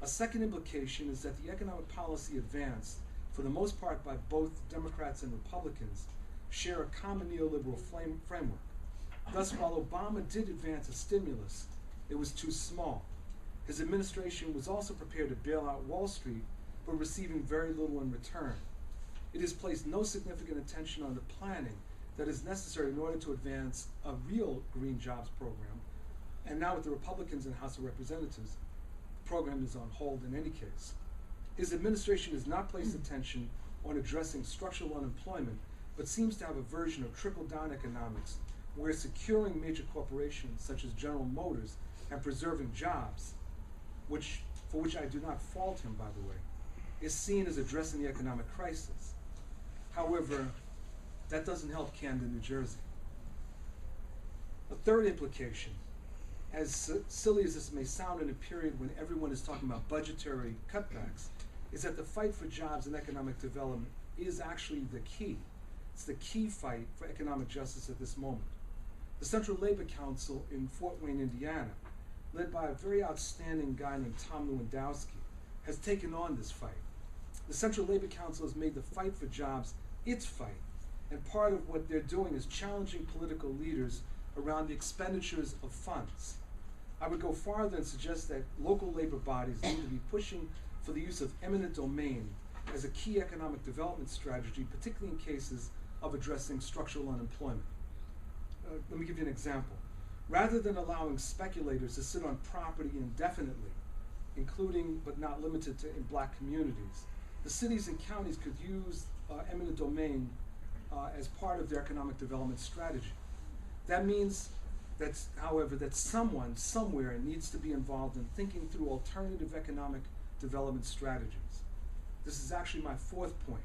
second implication is that the economic policy advanced, for the most part by both Democrats and Republicans, share a common neoliberal framework. Thus, while Obama did advance a stimulus, it was too small. His administration was also prepared to bail out Wall Street, but receiving very little in return. It has placed no significant attention on the planning that is necessary in order to advance a real green jobs program. And now with the Republicans in the House of Representatives, the program is on hold in any case. His administration has not placed attention on addressing structural unemployment, but seems to have a version of trickle-down economics where securing major corporations such as General Motors and preserving jobs, for which I do not fault him, by the way, is seen as addressing the economic crisis. However, that doesn't help Camden, New Jersey. A third implication, as silly as this may sound in a period when everyone is talking about budgetary cutbacks, is that the fight for jobs and economic development is actually the key. It's the key fight for economic justice at this moment. The Central Labor Council in Fort Wayne, Indiana, led by a very outstanding guy named Tom Lewandowski, has taken on this fight. The Central Labor Council has made the fight for jobs its fight, and part of what they're doing is challenging political leaders around the expenditures of funds. I would go farther and suggest that local labor bodies need to be pushing for the use of eminent domain as a key economic development strategy, particularly in cases of addressing structural unemployment. Let me give you an example. Rather than allowing speculators to sit on property indefinitely, including but not limited to in black communities, the cities and counties could use eminent domain as part of their economic development strategy. That means that, however, that someone somewhere needs to be involved in thinking through alternative economic development strategies. This is actually my fourth point.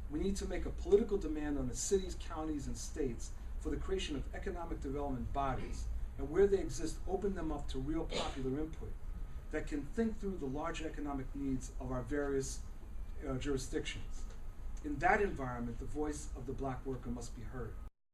We need to make a political demand on the cities, counties, and states for the creation of economic development bodies, and where they exist, open them up to real popular input that can think through the larger economic needs of our various jurisdictions. In that environment, the voice of the black worker must be heard.